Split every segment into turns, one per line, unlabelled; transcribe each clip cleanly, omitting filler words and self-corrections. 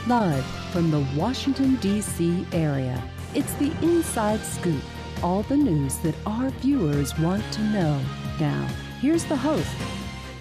Live from the Washington, D.C. area, it's the Inside Scoop, all the news that our viewers want to know. Now, here's the host.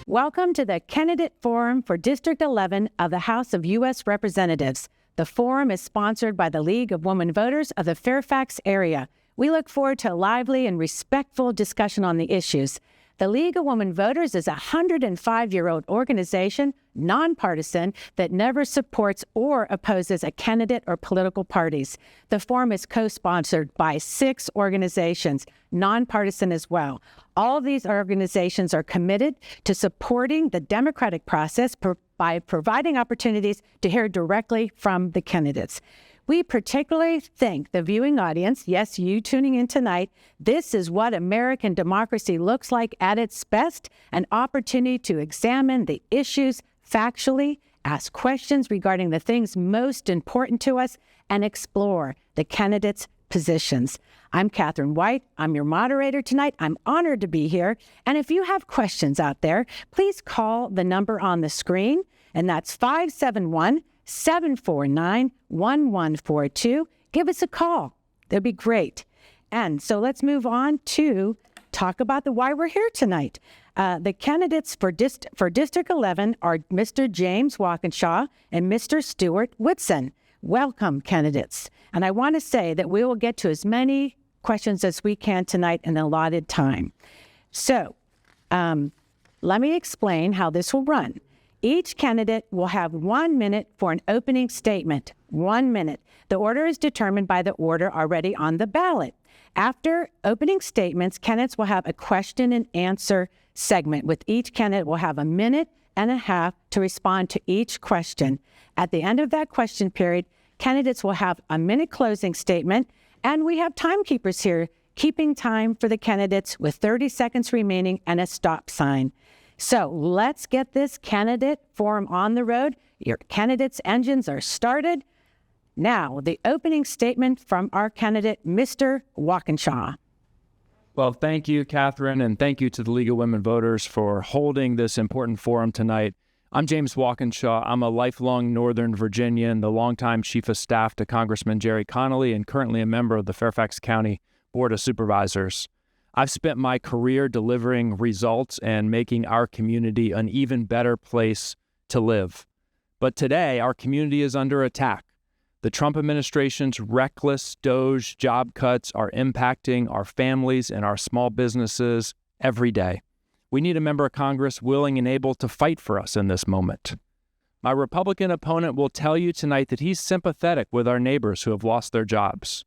Welcome to the Candidate Forum for District 11 of the House of U.S. Representatives. The forum is sponsored by the League of Women Voters of the Fairfax area. We look forward to a lively and respectful discussion on the issues. The League of Women Voters is a 105-year-old organization, nonpartisan, that never supports or opposes a candidate or political parties. The forum is co-sponsored by 6 organizations, nonpartisan as well. All of these organizations are committed to supporting the democratic process by providing opportunities to hear directly from the candidates. We particularly thank the viewing audience, yes, you tuning in tonight. This is what American democracy looks like at its best, an opportunity to examine the issues factually, ask questions regarding the things most important to us, and explore the candidates' positions. I'm Katherine White. I'm your moderator tonight. I'm honored to be here. And if you have questions out there, please call the number on the screen, and that's 571-749-1142. Give us a call. That'd be great. And so let's move on to talk about why we're here tonight. The candidates for District 11 are Mr. James Walkinshaw and Mr. Stuart Whitson. Welcome, candidates. And I want to say that we will get to as many questions as we can tonight in the allotted time. So let me explain how this will run. Each candidate will have 1 minute for an opening statement. 1 minute. The order is determined by the order already on the ballot. After opening statements, candidates will have a question and answer segment, with each candidate will have 1.5 minutes to respond to each question. At the end of that question period, candidates will have a minute closing statement, and we have timekeepers here keeping time for the candidates with 30 seconds remaining and a stop sign. So let's get this candidate forum on the road. Your candidates' engines are started. Now, the opening statement from our candidate, Mr. Walkinshaw.
Well, thank you, Katherine, and thank you to the League of Women Voters for holding this important forum tonight. I'm James Walkinshaw. I'm a lifelong Northern Virginian, the longtime Chief of Staff to Congressman Jerry Connolly, and currently a member of the Fairfax County Board of Supervisors. I've spent my career delivering results and making our community an even better place to live. But today, our community is under attack. The Trump administration's reckless DOGE job cuts are impacting our families and our small businesses every day. We need a member of Congress willing and able to fight for us in this moment. My Republican opponent will tell you tonight that he's sympathetic with our neighbors who have lost their jobs.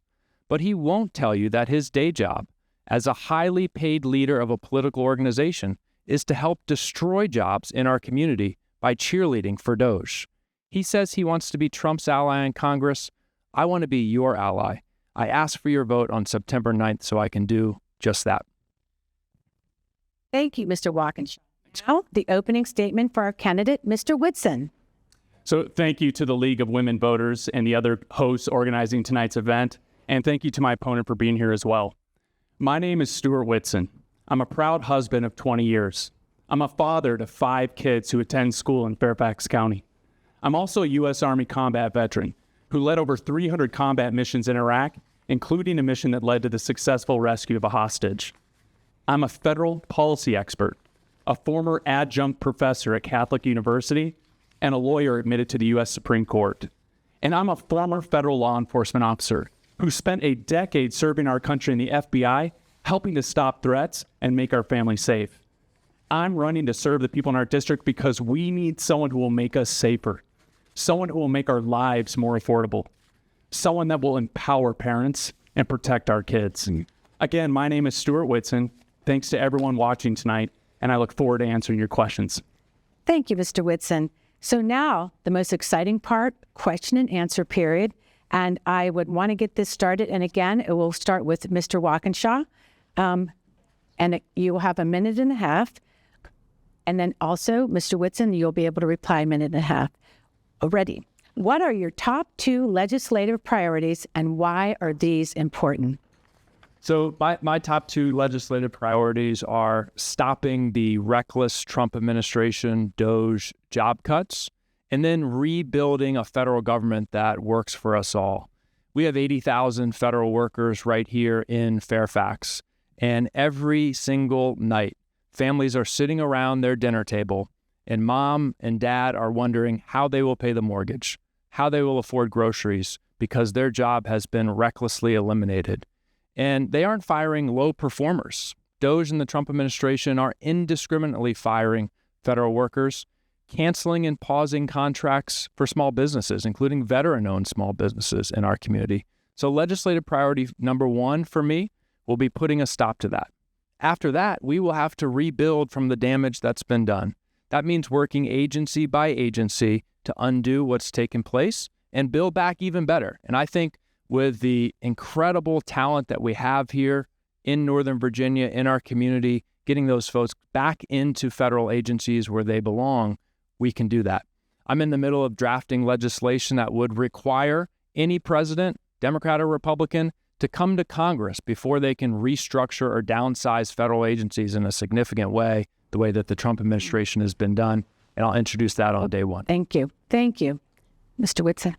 But he won't tell you that his day job, as a highly paid leader of a political organization, is to help destroy jobs in our community by cheerleading for DOGE. He says he wants to be Trump's ally in Congress. I want to be your ally. I ask for your vote on September 9th so I can do just that.
Thank you, Mr. Walkinshaw. Now, the opening statement for our candidate, Mr. Whitson.
So thank you to the League of Women Voters and the other hosts organizing tonight's event. And thank you to my opponent for being here as well. My name is Stuart Whitson. I'm a proud husband of 20 years. I'm a father to 5 kids who attend school in Fairfax County. I'm also a U.S. Army combat veteran who led over 300 combat missions in Iraq, including a mission that led to the successful rescue of a hostage. I'm a federal policy expert, a former adjunct professor at Catholic University, and a lawyer admitted to the U.S. Supreme Court. And I'm a former federal law enforcement officer who spent a decade serving our country in the FBI, helping to stop threats and make our family safe. I'm running to serve the people in our district because we need someone who will make us safer, someone who will make our lives more affordable, someone that will empower parents and protect our kids. Again, my name is Stuart Whitson. Thanks to everyone watching tonight, and I look forward to answering your questions.
Thank you, Mr. Whitson. So now, the most exciting part, question and answer period. And I would want to get this started. And again, it will start with Mr. Walkinshaw. You will have 1.5 minutes. And then also, Mr. Whitson, you'll be able to reply 1.5 minutes. Already. What are your top 2 legislative priorities, and why are these important?
So my top 2 legislative priorities are stopping the reckless Trump administration DOGE job cuts and then rebuilding a federal government that works for us all. We have 80,000 federal workers right here in Fairfax, and every single night, families are sitting around their dinner table, and mom and dad are wondering how they will pay the mortgage, how they will afford groceries, because their job has been recklessly eliminated. And they aren't firing low performers. DOJ and the Trump administration are indiscriminately firing federal workers, canceling and pausing contracts for small businesses, including veteran-owned small businesses in our community. So legislative priority number one for me will be putting a stop to that. After that, we will have to rebuild from the damage that's been done. That means working agency by agency to undo what's taken place and build back even better. And I think with the incredible talent that we have here in Northern Virginia, in our community, getting those folks back into federal agencies where they belong, we can do that. I'm in the middle of drafting legislation that would require any president, Democrat or Republican, to come to Congress before they can restructure or downsize federal agencies in a significant way, the way that the Trump administration has been done. And I'll introduce that on day one.
Thank you. Thank you. Mr. Whitson.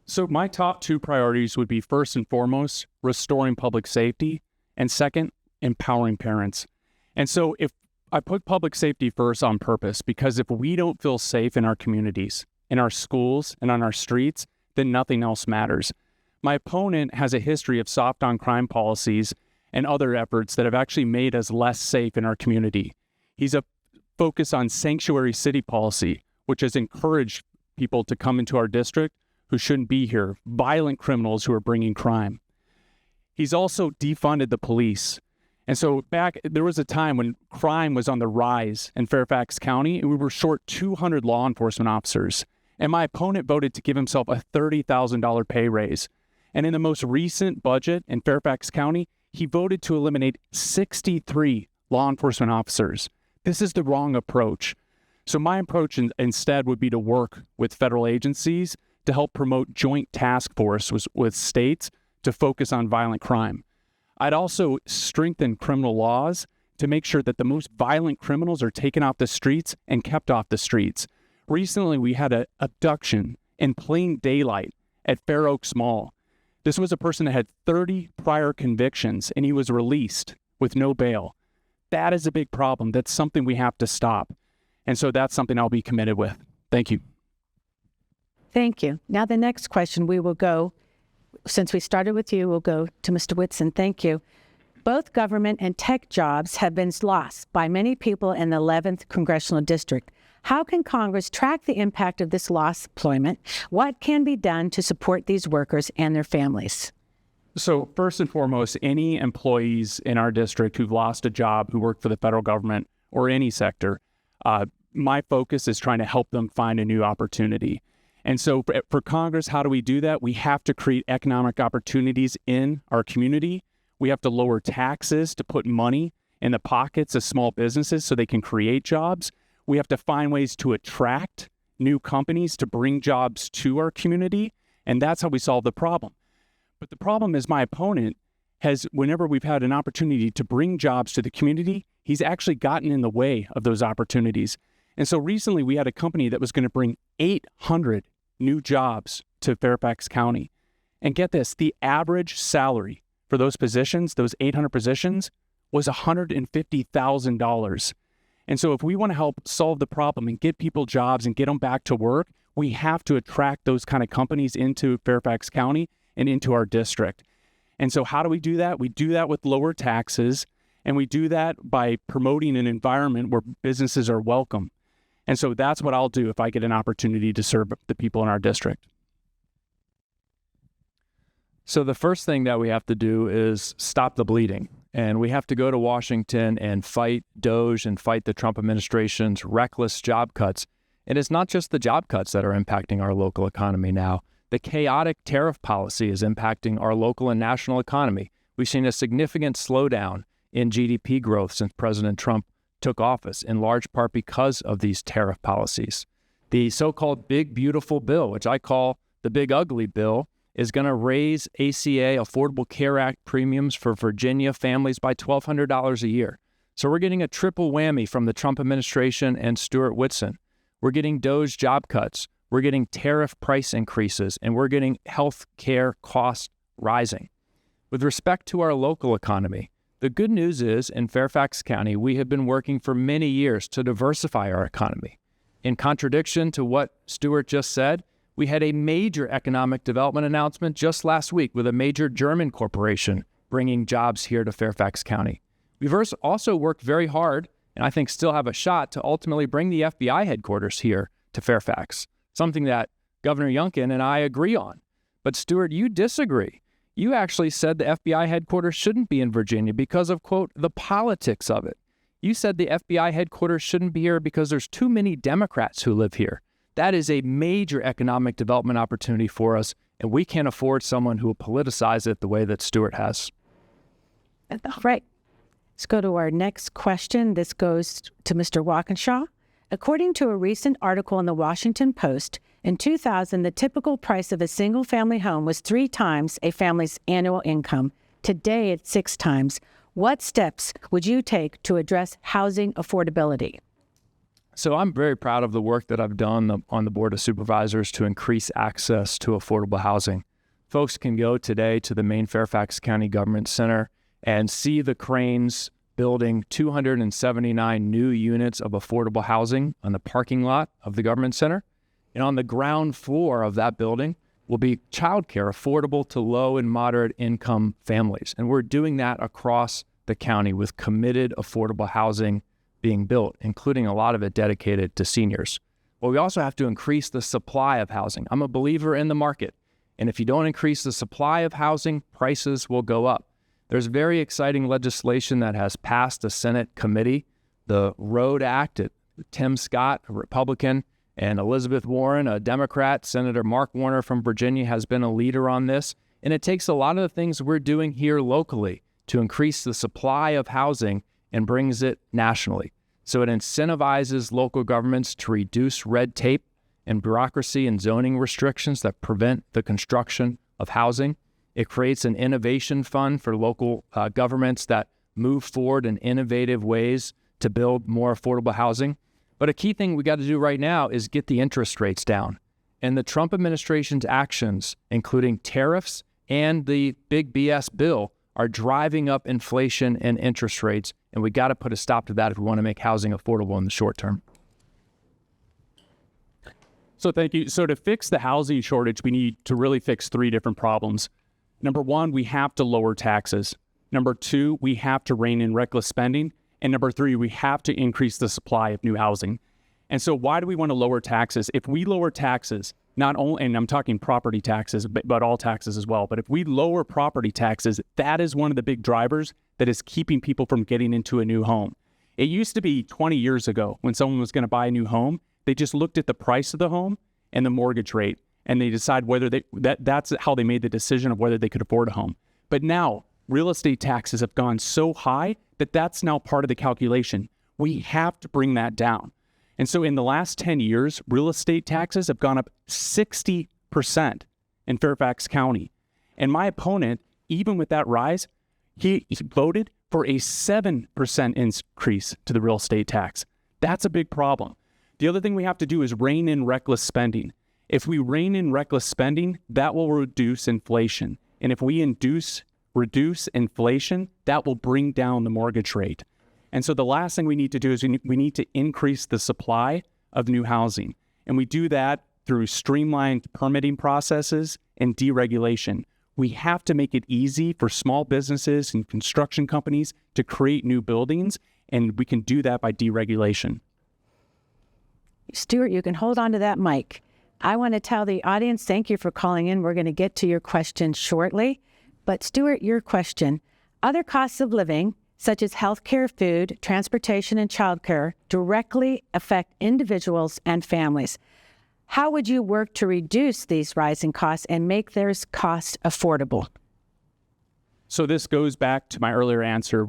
So my top two priorities would be, first and foremost, restoring public safety, and second, empowering parents. And so if I put public safety first on purpose, because if we don't feel safe in our communities, in our schools, and on our streets, then nothing else matters. My opponent has a history of soft on crime policies and other efforts that have actually made us less safe in our community. He's a focus on sanctuary city policy, which has encouraged people to come into our district who shouldn't be here, violent criminals who are bringing crime. He's also defunded the police. And so there was a time when crime was on the rise in Fairfax County, and we were short 200 law enforcement officers. And my opponent voted to give himself a $30,000 pay raise. And in the most recent budget in Fairfax County, he voted to eliminate 63 law enforcement officers. This is the wrong approach. So my approach instead would be to work with federal agencies to help promote joint task force with states to focus on violent crime. I'd also strengthen criminal laws to make sure that the most violent criminals are taken off the streets and kept off the streets. Recently, we had an abduction in plain daylight at Fair Oaks Mall. This was a person that had 30 prior convictions, and he was released with no bail. That is a big problem. That's something we have to stop. And so that's something I'll be committed with. Thank you.
Thank you. Now the next question we will go, since we started with you, we'll go to Mr. Whitson. Thank you. Both government and tech jobs have been lost by many people in the 11th Congressional District. How can Congress track the impact of this lost employment? What can be done to support these workers and their families?
So first and foremost, any employees in our district who've lost a job, who work for the federal government or any sector, my focus is trying to help them find a new opportunity. And so for Congress, how do we do that? We have to create economic opportunities in our community. We have to lower taxes to put money in the pockets of small businesses so they can create jobs. We have to find ways to attract new companies to bring jobs to our community. And that's how we solve the problem. But the problem is my opponent has, whenever we've had an opportunity to bring jobs to the community, he's actually gotten in the way of those opportunities. And so recently we had a company that was going to bring 800 new jobs to Fairfax County. And get this, the average salary for those positions, those 800 positions, was $150,000. And so if we want to help solve the problem and get people jobs and get them back to work, we have to attract those kind of companies into Fairfax County and into our district. And so how do we do that? We do that with lower taxes, and we do that by promoting an environment where businesses are welcome. And so that's what I'll do if I get an opportunity to serve the people in our district.
So the first thing that we have to do is stop the bleeding. And we have to go to Washington and fight DOJ and fight the Trump administration's reckless job cuts. And it's not just the job cuts that are impacting our local economy now. The chaotic tariff policy is impacting our local and national economy. We've seen a significant slowdown in GDP growth since President Trump took office, in large part because of these tariff policies. The so-called Big Beautiful Bill, which I call the Big Ugly Bill, is going to raise ACA, Affordable Care Act premiums for Virginia families by $1,200 a year. So we're getting a triple whammy from the Trump administration and Stuart Whitson. We're getting DOGE job cuts. We're getting tariff price increases, and we're getting health care costs rising. With respect to our local economy, the good news is in Fairfax County, we have been working for many years to diversify our economy. In contradiction to what Stuart just said, we had a major economic development announcement just last week with a major German corporation bringing jobs here to Fairfax County. We've also worked very hard, and I think still have a shot, to ultimately bring the FBI headquarters here to Fairfax, something that Governor Youngkin and I agree on. But Stuart, you disagree. You actually said the FBI headquarters shouldn't be in Virginia because of, quote, the politics of it. You said the FBI headquarters shouldn't be here because there's too many Democrats who live here. That is a major economic development opportunity for us, and we can't afford someone who will politicize it the way that Stuart has.
Right. Let's go to our next question. This goes to Mr. Walkinshaw. According to a recent article in the Washington Post, in 2000, the typical price of a single-family home was 3 times a family's annual income. Today, it's 6 times. What steps would you take to address housing affordability?
So I'm very proud of the work that I've done on the Board of Supervisors to increase access to affordable housing. Folks can go today to the main Fairfax County Government Center and see the cranes building 279 new units of affordable housing on the parking lot of the Government Center. And on the ground floor of that building will be childcare affordable to low and moderate income families. And we're doing that across the county with committed affordable housing being built, including a lot of it dedicated to seniors. But we also have to increase the supply of housing. I'm a believer in the market. And if you don't increase the supply of housing, prices will go up. There's very exciting legislation that has passed a Senate committee, the ROAD Act. Tim Scott, a Republican, and Elizabeth Warren, a Democrat. Senator Mark Warner from Virginia has been a leader on this. And it takes a lot of the things we're doing here locally to increase the supply of housing and brings it nationally. So it incentivizes local governments to reduce red tape and bureaucracy and zoning restrictions that prevent the construction of housing. It creates an innovation fund for local governments that move forward in innovative ways to build more affordable housing. But a key thing we got to do right now is get the interest rates down. And the Trump administration's actions, including tariffs and the big BS bill, are driving up inflation and interest rates. And we got to put a stop to that if we want to make housing affordable in the short term.
So thank you. So to fix the housing shortage, we need to really fix 3 different problems. Number 1, we have to lower taxes. Number 2, we have to rein in reckless spending. And number 3, we have to increase the supply of new housing. And so why do we want to lower taxes? If we lower taxes, not only, and I'm talking property taxes, but all taxes as well, but if we lower property taxes, that is one of the big drivers that is keeping people from getting into a new home. It used to be 20 years ago when someone was going to buy a new home, they just looked at the price of the home and the mortgage rate, and they decide whether that's how they made the decision of whether they could afford a home. But now real estate taxes have gone so high that that's now part of the calculation. We have to bring that down. And so in the last 10 years, real estate taxes have gone up 60% in Fairfax County. And my opponent, even with that rise, he voted for a 7% increase to the real estate tax. That's a big problem. The other thing we have to do is rein in reckless spending. If we rein in reckless spending, that will reduce inflation. And if we reduce inflation, that will bring down the mortgage rate. And so the last thing we need to do is we need to increase the supply of new housing. And we do that through streamlined permitting processes and deregulation. We have to make it easy for small businesses and construction companies to create new buildings, and we can do that by deregulation.
Stuart, you can hold on to that mic. I want to tell the audience, thank you for calling in. We're going to get to your question shortly. But Stuart, your question, other costs of living, such as healthcare, food, transportation, and childcare, directly affect individuals and families. How would you work to reduce these rising costs and make their cost affordable?
So this goes back to my earlier answer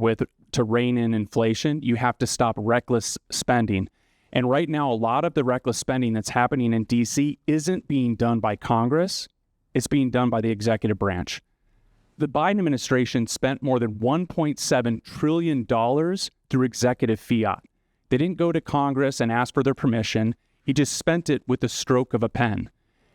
to rein in inflation, you have to stop reckless spending. And right now, a lot of the reckless spending that's happening in DC isn't being done by Congress. It's being done by the executive branch. The Biden administration spent more than $1.7 trillion through executive fiat. They didn't go to Congress and ask for their permission. He just spent it with the stroke of a pen.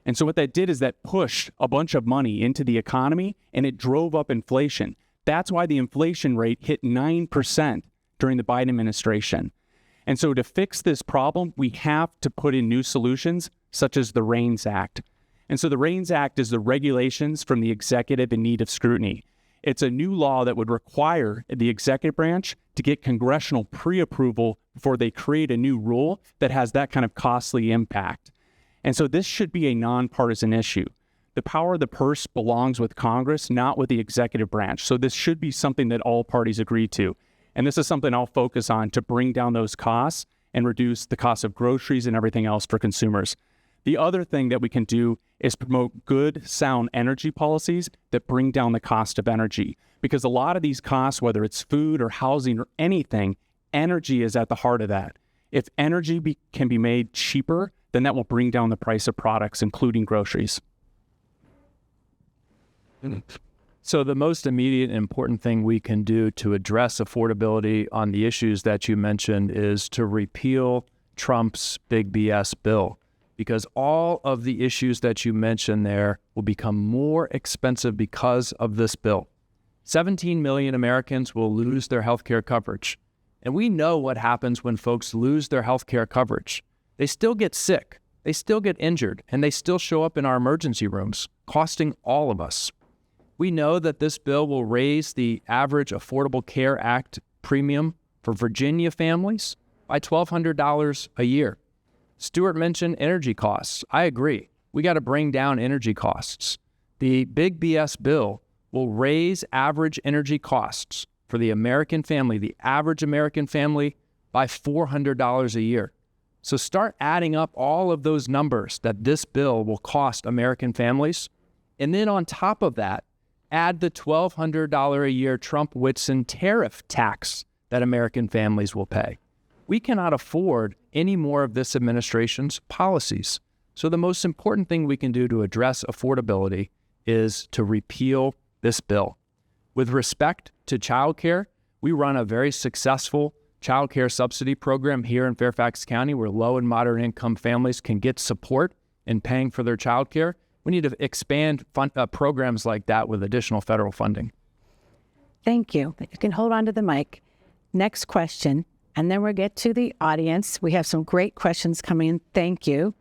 And so what that did is that pushed a bunch of money into the economy, and it drove up inflation. That's why the inflation rate hit 9% during the Biden administration. And so to fix this problem, we have to put in new solutions, such as the REINS Act. And so the REINS Act is the regulations from the executive in need of scrutiny. It's a new law that would require the executive branch to get congressional pre-approval before they create a new rule that has that kind of costly impact. And so this should be a nonpartisan issue. The power of the purse belongs with Congress, not with the executive branch. So this should be something that all parties agree to. And this is something I'll focus on to bring down those costs and reduce the cost of groceries and everything else for consumers. The other thing that we can do is promote good, sound energy policies that bring down the cost of energy. Because a lot of these costs, whether it's food or housing or anything, energy is at the heart of that. If energy can be made cheaper, then that will bring down the price of products, including groceries.
So the most immediate and important thing we can do to address affordability on the issues that you mentioned is to repeal Trump's big BS bill, because all of the issues that you mentioned there will become more expensive because of this bill. 17 million Americans will lose their health care coverage. And we know what happens when folks lose their health care coverage. They still get sick, they still get injured, and they still show up in our emergency rooms, costing all of us. We know that this bill will raise the average Affordable Care Act premium for Virginia families by $1,200 a year. Stuart mentioned energy costs. I agree. We got to bring down energy costs. The big BS bill will raise average energy costs for the American family, the average American family, by $400 a year. So start adding up all of those numbers that this bill will cost American families. And then on top of that, add the $1,200 a year Trump-Whitson tariff tax that American families will pay. We cannot afford any more of this administration's policies. So the most important thing we can do to address affordability is to repeal this bill. With respect to childcare, we run a very successful childcare subsidy program here in Fairfax County where low and moderate income families can get support in paying for their childcare. We need to expand programs like that with additional federal funding.
Thank you. You can hold on to the mic. Next question, and then we'll get to the audience. We have some great questions coming in. Thank you.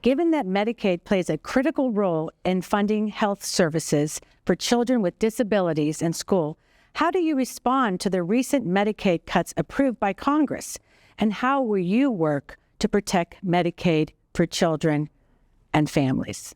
Given that Medicaid plays a critical role in funding health services for children with disabilities in school, how do you respond to the recent Medicaid cuts approved by Congress? And how will you work to protect Medicaid for children and families?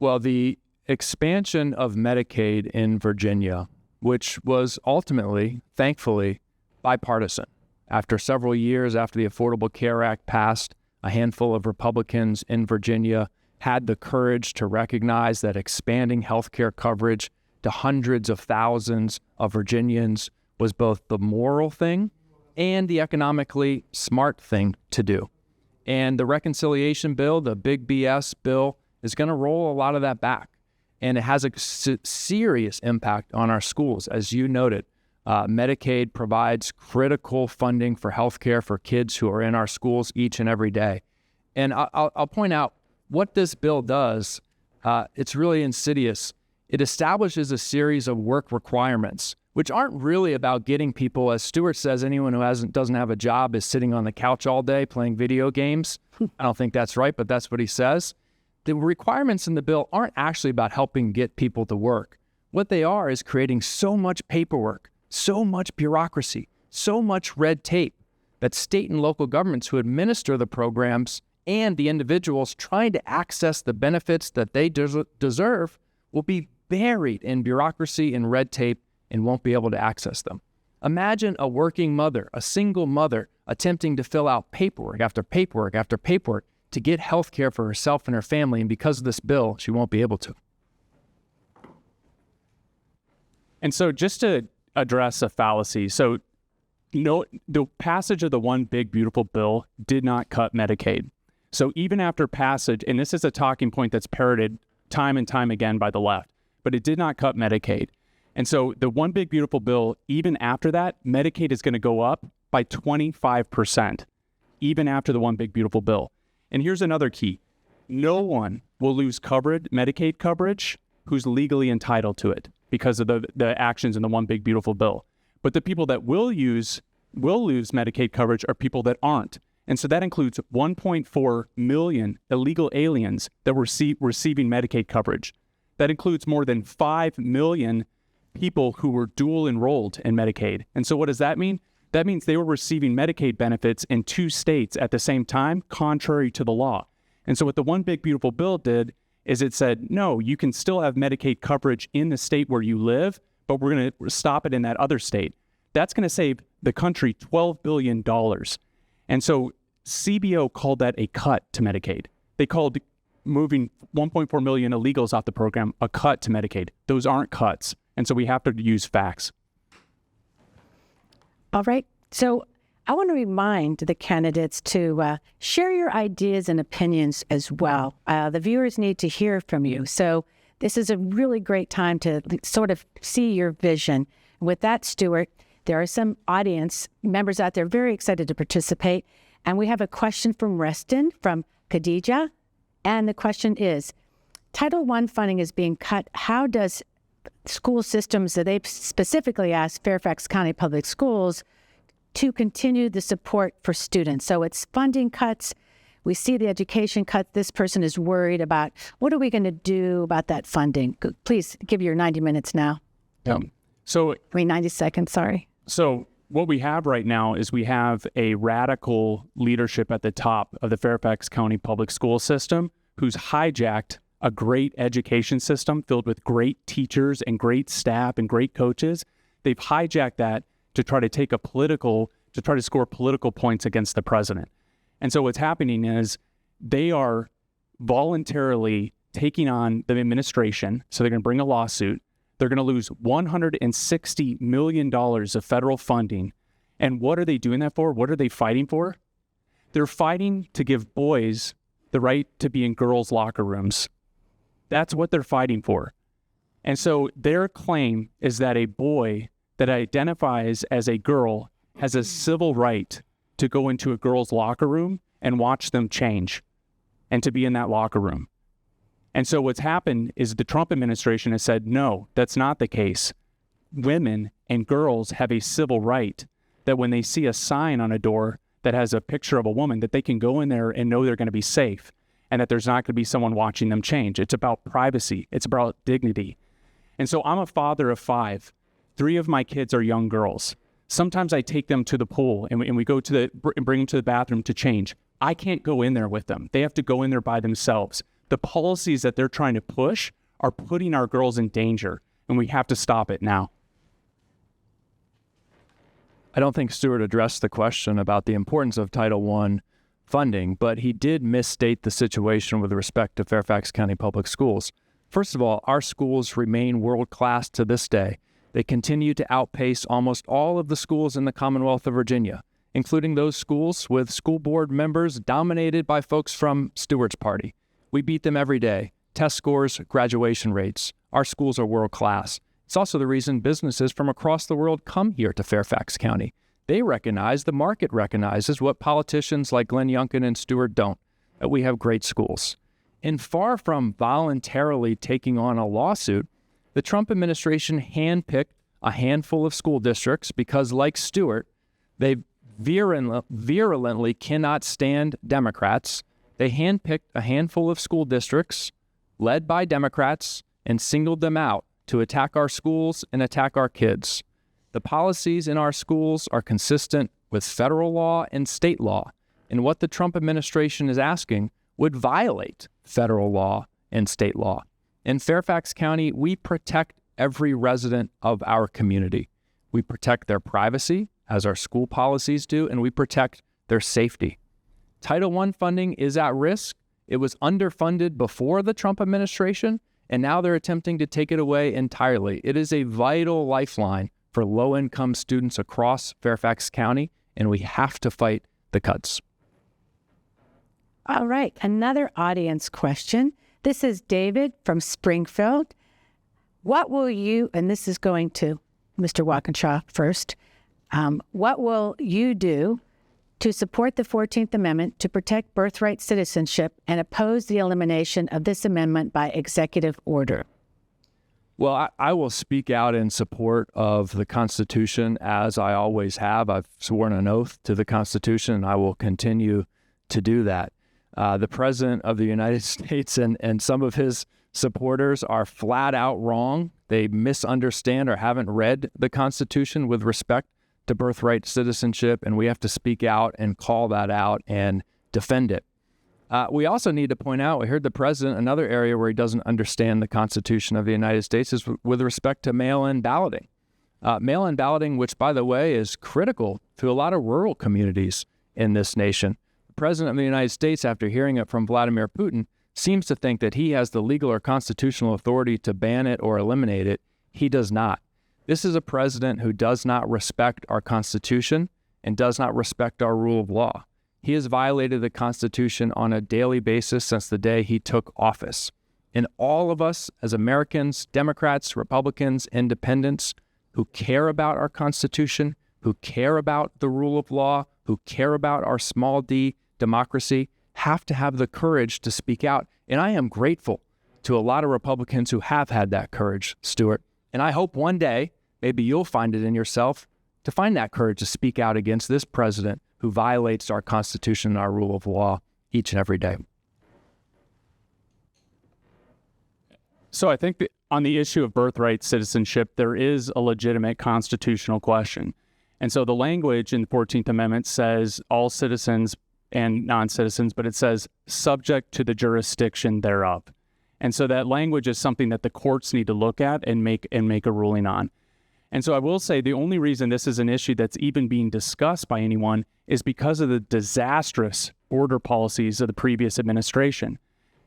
Well, the expansion of Medicaid in Virginia, which was ultimately, thankfully, bipartisan. After several years after the Affordable Care Act passed, a handful of Republicans in Virginia had the courage to recognize that expanding health care coverage to hundreds of thousands of Virginians was both the moral thing and the economically smart thing to do. And the reconciliation bill, the big BS bill, is going to roll a lot of that back. And it has a serious impact on our schools. As you noted, Medicaid provides critical funding for healthcare for kids who are in our schools each and every day. And I'll point out what this bill does. It's really insidious. It establishes a series of work requirements, which aren't really about getting people, as Stuart says, anyone who doesn't have a job is sitting on the couch all day playing video games. I don't think that's right, but that's what he says. The requirements in the bill aren't actually about helping get people to work. What they are is creating so much paperwork, so much bureaucracy, so much red tape that state and local governments who administer the programs and the individuals trying to access the benefits that they deserve will be buried in bureaucracy and red tape and won't be able to access them. Imagine a working mother, a single mother, attempting to fill out paperwork after paperwork after paperwork to get health care for herself and her family, and because of this bill, she won't be able to.
And so just to address a fallacy, so no, the passage of the One Big Beautiful Bill did not cut Medicaid. So even after passage, and this is a talking point that's parroted time and time again by the left, but it did not cut Medicaid. And so the One Big Beautiful Bill, even after that, Medicaid is going to go up by 25%. even after the One Big Beautiful Bill. And here's another key. No one will lose coverage, Medicaid coverage, who's legally entitled to it because of the actions in the One Big Beautiful Bill. But the people that will lose Medicaid coverage are people that aren't. And so that includes 1.4 million illegal aliens that were receiving Medicaid coverage. That includes more than 5 million people who were dual enrolled in Medicaid. And so what does that mean? That means they were receiving Medicaid benefits in 2 states at the same time, contrary to the law. And so what the One Big Beautiful Bill did is it said, no, you can still have Medicaid coverage in the state where you live, but we're going to stop it in that other state. That's going to save the country $12 billion. And so CBO called that a cut to Medicaid. They called moving 1.4 million illegals off the program a cut to Medicaid. Those aren't cuts. And so we have to use facts.
All right. So I want to remind the candidates to share your ideas and opinions as well. The viewers need to hear from you. So this is a really great time to sort of see your vision. With that, Stuart, there are some audience members out there very excited to participate. And we have a question from Reston, from Khadija. And the question is, Title I funding is being cut. How does school systems, that they've specifically asked Fairfax County Public Schools to continue the support for students? So it's funding cuts. We see the education cut. This person is worried about, what are we going to do about that funding? Please give your 90 minutes now.
Yeah. So
90 seconds, sorry.
So what we have right now is we have a radical leadership at the top of the Fairfax County Public School System who's hijacked a great education system filled with great teachers and great staff and great coaches. They've hijacked that to try to score political points against the president. And so what's happening is they are voluntarily taking on the administration. So they're going to bring a lawsuit. They're going to lose $160 million of federal funding. And what are they doing that for? What are they fighting for? They're fighting to give boys the right to be in girls' locker rooms. That's what they're fighting for. And so their claim is that a boy that identifies as a girl has a civil right to go into a girl's locker room and watch them change and to be in that locker room. And so what's happened is the Trump administration has said, no, that's not the case. Women and girls have a civil right that when they see a sign on a door that has a picture of a woman, that they can go in there and know they're going to be safe and that there's not going to be someone watching them change. It's about privacy. It's about dignity. And so I'm a father of 5. 3 of my kids are young girls. Sometimes I take them to the pool and we go to and bring them to the bathroom to change. I can't go in there with them. They have to go in there by themselves. The policies that they're trying to push are putting our girls in danger, and we have to stop it now.
I don't think Stuart addressed the question about the importance of Title I funding, but he did misstate the situation with respect to Fairfax County Public Schools. First of all, our schools remain world-class to this day. They continue to outpace almost all of the schools in the Commonwealth of Virginia, including those schools with school board members dominated by folks from Stuart's party. We beat them every day. Test scores, graduation rates. Our schools are world-class. It's also the reason businesses from across the world come here to Fairfax County. They recognize, the market recognizes what politicians like Glenn Youngkin and Stuart don't, that we have great schools. And far from voluntarily taking on a lawsuit, the Trump administration handpicked a handful of school districts because, like Stuart, they virulently cannot stand Democrats. They handpicked a handful of school districts led by Democrats and singled them out to attack our schools and attack our kids. The policies in our schools are consistent with federal law and state law, and what the Trump administration is asking would violate federal law and state law. In Fairfax County, we protect every resident of our community. We protect their privacy, as our school policies do, and we protect their safety. Title I funding is at risk. It was underfunded before the Trump administration, and now they're attempting to take it away entirely. It is a vital lifeline for low-income students across Fairfax County, and we have to fight the cuts.
All right, another audience question. This is David from Springfield. What will you, and this is going to Mr. Walkinshaw first, what will you do to support the 14th Amendment to protect birthright citizenship and oppose the elimination of this amendment by executive order?
Well, I will speak out in support of the Constitution, as I always have. I've sworn an oath to the Constitution, and I will continue to do that. The President of the United States and some of his supporters are flat out wrong. They misunderstand or haven't read the Constitution with respect to birthright citizenship, and we have to speak out and call that out and defend it. We also need to point out, we heard the President, another area where he doesn't understand the Constitution of the United States is with respect to mail-in balloting. Mail-in balloting, which, by the way, is critical to a lot of rural communities in this nation. The President of the United States, after hearing it from Vladimir Putin, seems to think that he has the legal or constitutional authority to ban it or eliminate it. He does not. This is a president who does not respect our Constitution and does not respect our rule of law. He has violated the Constitution on a daily basis since the day he took office. And all of us as Americans, Democrats, Republicans, independents, who care about our Constitution, who care about the rule of law, who care about our small d democracy, have to have the courage to speak out. And I am grateful to a lot of Republicans who have had that courage, Stuart. And I hope one day, maybe you'll find it in yourself, to find that courage to speak out against this president who violates our Constitution and our rule of law each and every day.
So I think that on the issue of birthright citizenship, there is a legitimate constitutional question. And so the language in the 14th Amendment says all citizens and non-citizens, but it says subject to the jurisdiction thereof. And so that language is something that the courts need to look at and make a ruling on. And so I will say the only reason this is an issue that's even being discussed by anyone is because of the disastrous border policies of the previous administration.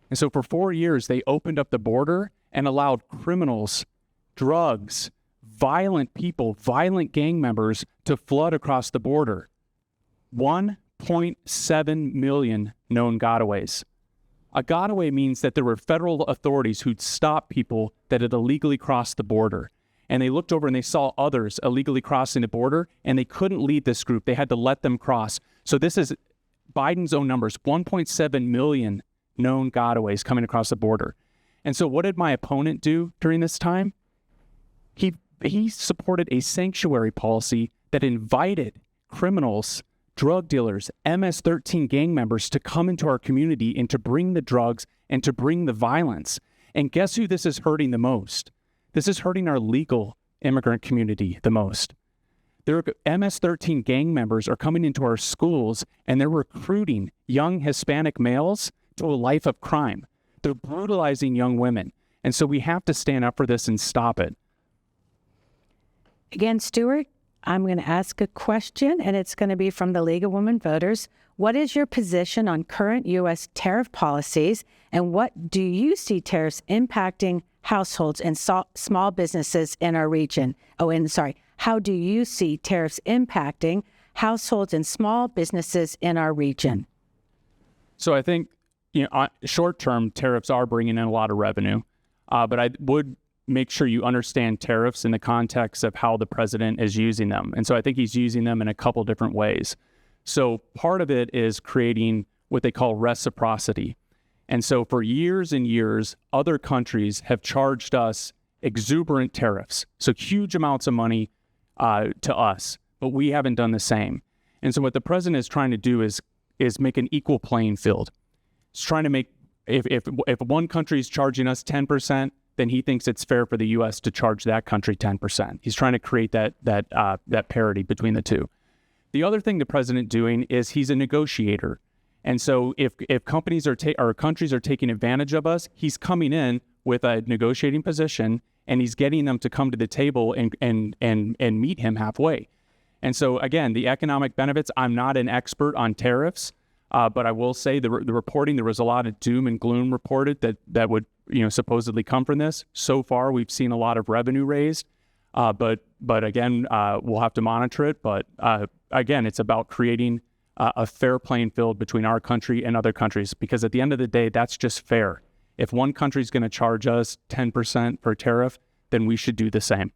And so for 4 years, they opened up the border and allowed criminals, drugs, violent people, violent gang members to flood across the border. 1.7 million known gotaways. A gotaway means that there were federal authorities who'd stop people that had illegally crossed the border. And they looked over and they saw others illegally crossing the border, and they couldn't leave this group. They had to let them cross. So this is Biden's own numbers, 1.7 million known gotaways coming across the border. And so what did my opponent do during this time? He supported a sanctuary policy that invited criminals, drug dealers, MS-13 gang members to come into our community and to bring the drugs and to bring the violence. And guess who this is hurting the most? This is hurting our legal immigrant community the most. Their MS-13 gang members are coming into our schools and they're recruiting young Hispanic males to a life of crime. They're brutalizing young women. And so we have to stand up for this and stop it.
Again, Stuart, I'm going to ask a question, and it's going to be from the League of Women Voters. What is your position on current U.S. tariff policies, and what do you see tariffs impacting households and small businesses in our region? How do you see tariffs impacting households and small businesses in our region?
So I think, short-term tariffs are bringing in a lot of revenue, but I would make sure you understand tariffs in the context of how the president is using them. And so I think he's using them in a couple different ways. So part of it is creating what they call reciprocity. And so for years and years, other countries have charged us exuberant tariffs, so huge amounts of money to us, but we haven't done the same. And so what the president is trying to do is make an equal playing field. He's trying to make, if one country is charging us 10%, then he thinks it's fair for the U.S. to charge that country 10%. He's trying to create that parity between the two. The other thing the president doing is he's a negotiator. And so if companies or countries are taking advantage of us, he's coming in with a negotiating position and he's getting them to come to the table and meet him halfway. And so again, the economic benefits, I'm not an expert on tariffs, but I will say the reporting, there was a lot of doom and gloom reported that would supposedly come from this. So far, we've seen a lot of revenue raised, but again, we'll have to monitor it. But again, it's about creating a fair playing field between our country and other countries, because at the end of the day, that's just fair. If one country is going to charge us 10% for tariff, then we should do the same.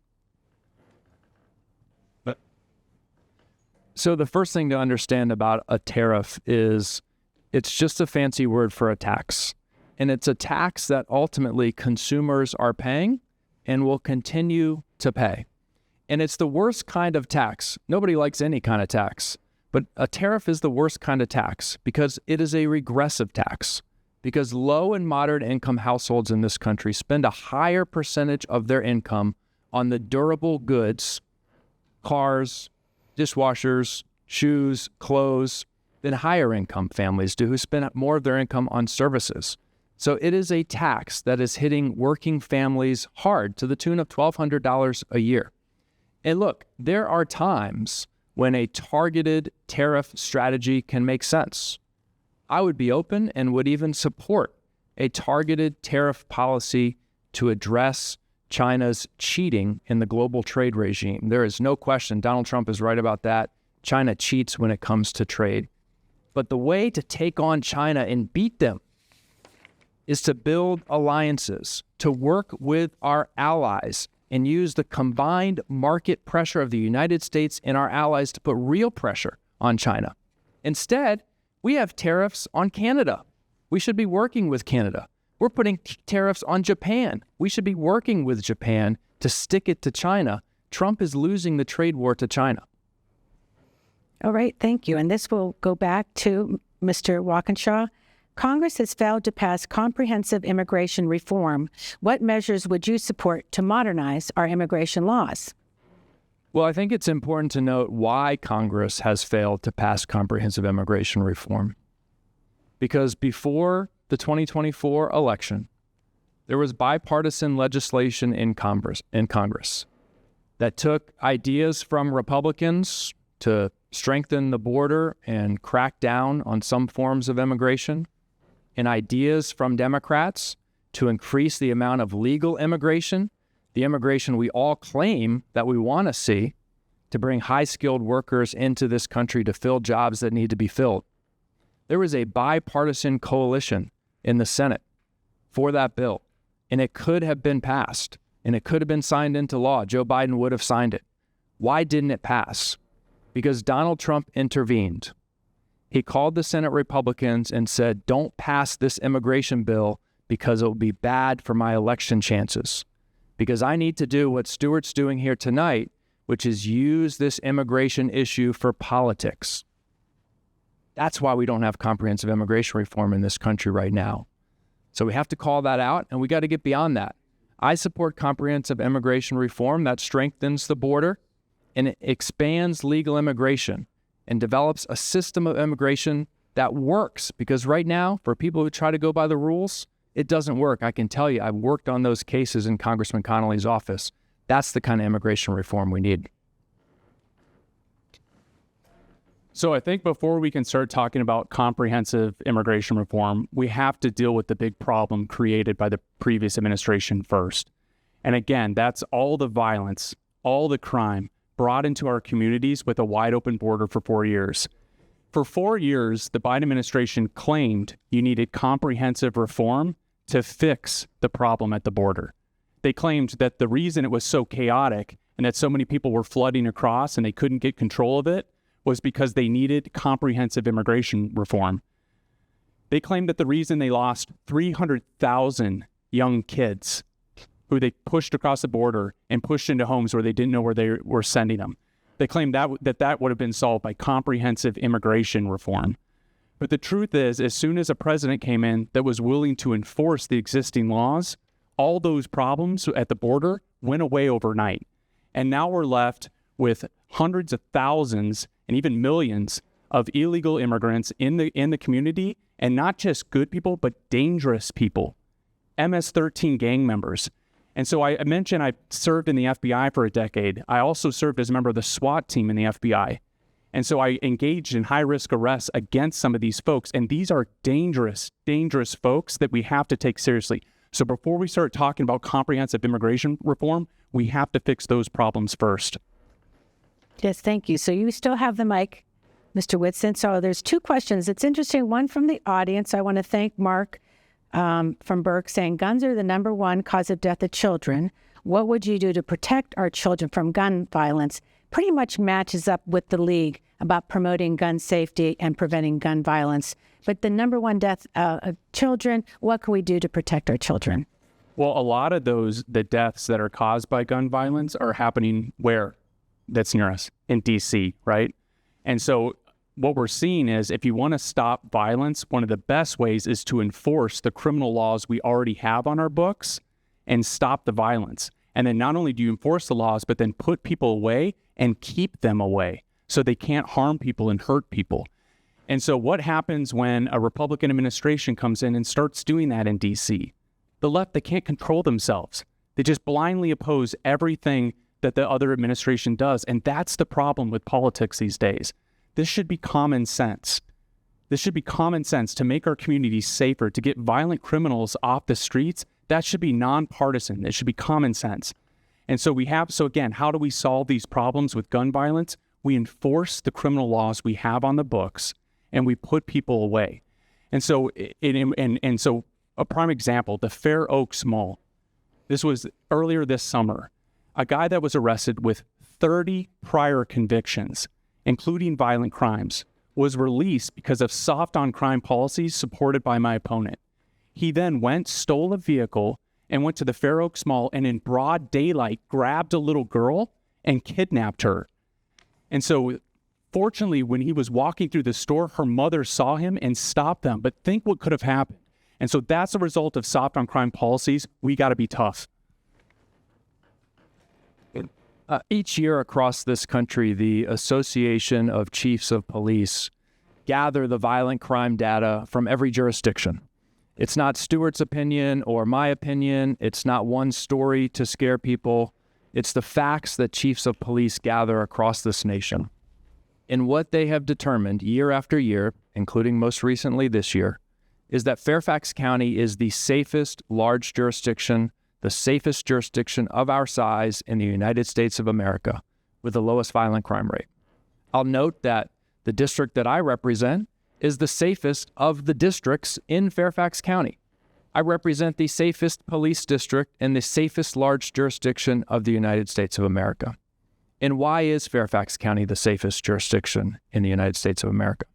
So the first thing to understand about a tariff is it's just a fancy word for a tax. And it's a tax that ultimately consumers are paying and will continue to pay. And it's the worst kind of tax. Nobody likes any kind of tax, but a tariff is the worst kind of tax because it is a regressive tax. Because low and moderate income households in this country spend a higher percentage of their income on the durable goods, cars, dishwashers, shoes, clothes, than higher income families do who spend more of their income on services. So it is a tax that is hitting working families hard to the tune of $1,200 a year. And look, there are times when a targeted tariff strategy can make sense. I would be open and would even support a targeted tariff policy to address China's cheating in the global trade regime. There is no question, Donald Trump is right about that. China cheats when it comes to trade. But the way to take on China and beat them is to build alliances, to work with our allies and use the combined market pressure of the United States and our allies to put real pressure on China. Instead, we have tariffs on Canada. We should be working with Canada. We're putting tariffs on Japan. We should be working with Japan to stick it to China. Trump is losing the trade war to China.
All right, thank you. And this will go back to Mr. Walkinshaw. Congress has failed to pass comprehensive immigration reform. What measures would you support to modernize our immigration laws?
Well, I think it's important to note why Congress has failed to pass comprehensive immigration reform. Because before the 2024 election, there was bipartisan legislation in Congress that took ideas from Republicans to strengthen the border and crack down on some forms of immigration, and ideas from Democrats to increase the amount of legal immigration, the immigration we all claim that we want to see, to bring high-skilled workers into this country to fill jobs that need to be filled. There was a bipartisan coalition in the Senate for that bill, and it could have been passed, and it could have been signed into law. Joe Biden would have signed it. Why didn't it pass? Because Donald Trump intervened. He called the Senate Republicans and said, don't pass this immigration bill because it will be bad for my election chances. Because I need to do what Stuart's doing here tonight, which is use this immigration issue for politics. That's why we don't have comprehensive immigration reform in this country right now. So we have to call that out, and we got to get beyond that. I support comprehensive immigration reform that strengthens the border and it expands legal immigration and develops a system of immigration that works. Because right now, for people who try to go by the rules, it doesn't work. I can tell you, I've worked on those cases in Congressman Connolly's office. That's the kind of immigration reform we need.
So I think before we can start talking about comprehensive immigration reform, we have to deal with the big problem created by the previous administration first. And again, that's all the violence, all the crime brought into our communities with a wide open border for 4 years. For 4 years, the Biden administration claimed you needed comprehensive reform to fix the problem at the border. They claimed that the reason it was so chaotic and that so many people were flooding across and they couldn't get control of it was because they needed comprehensive immigration reform. They claimed that the reason they lost 300,000 young kids who they pushed across the border and pushed into homes where they didn't know where they were sending them. They claimed that would have been solved by comprehensive immigration reform. But the truth is, as soon as a president came in that was willing to enforce the existing laws, all those problems at the border went away overnight. And now we're left with hundreds of thousands and even millions of illegal immigrants in the community, and not just good people, but dangerous people, MS-13 gang members. And so I mentioned I served in the FBI for a decade. I also served as a member of the SWAT team in the FBI. And so I engaged in high-risk arrests against some of these folks. And these are dangerous, dangerous folks that we have to take seriously. So before we start talking about comprehensive immigration reform, we have to fix those problems first.
Yes, thank you. So you still have the mic, Mr. Whitson. So there's two questions. It's interesting. One from the audience. I want to thank Mark from Burke saying, guns are the #1 cause of death of children. What would you do to protect our children from gun violence? Pretty much matches up with the League about promoting gun safety and preventing gun violence. But the number one death of children, what can we do to protect our children?
Well, a lot of the deaths that are caused by gun violence are happening where? That's near us, in DC, right? And so what we're seeing is if you want to stop violence, one of the best ways is to enforce the criminal laws we already have on our books and stop the violence. And then not only do you enforce the laws, but then put people away and keep them away so they can't harm people and hurt people. And so what happens when a Republican administration comes in and starts doing that in DC? The left, they can't control themselves. They just blindly oppose everything that the other administration does. And that's the problem with politics these days. This should be common sense. This should be common sense to make our communities safer, to get violent criminals off the streets. That should be nonpartisan. It should be common sense. And so again, how do we solve these problems with gun violence? We enforce the criminal laws we have on the books and we put people away. And so, so a prime example, the Fair Oaks Mall. This was earlier this summer. A guy that was arrested with 30 prior convictions, including violent crimes, was released because of soft on crime policies supported by my opponent. He then stole a vehicle and went to the Fair Oaks Mall and in broad daylight grabbed a little girl and kidnapped her. And so fortunately, when he was walking through the store, her mother saw him and stopped them. But think what could have happened. And so that's a result of soft on crime policies. We got to be tough.
Each year across this country, the Association of Chiefs of Police gather the violent crime data from every jurisdiction. It's not Stuart's opinion or my opinion. It's not one story to scare people. It's the facts that chiefs of police gather across this nation. And what they have determined year after year, including most recently this year, is that Fairfax County is the safest large jurisdiction, the safest jurisdiction of our size in the United States of America, with the lowest violent crime rate. I'll note that the district that I represent is the safest of the districts in Fairfax County. I represent the safest police district and the safest large jurisdiction of the United States of America. And why is Fairfax County the safest jurisdiction in the United States of America?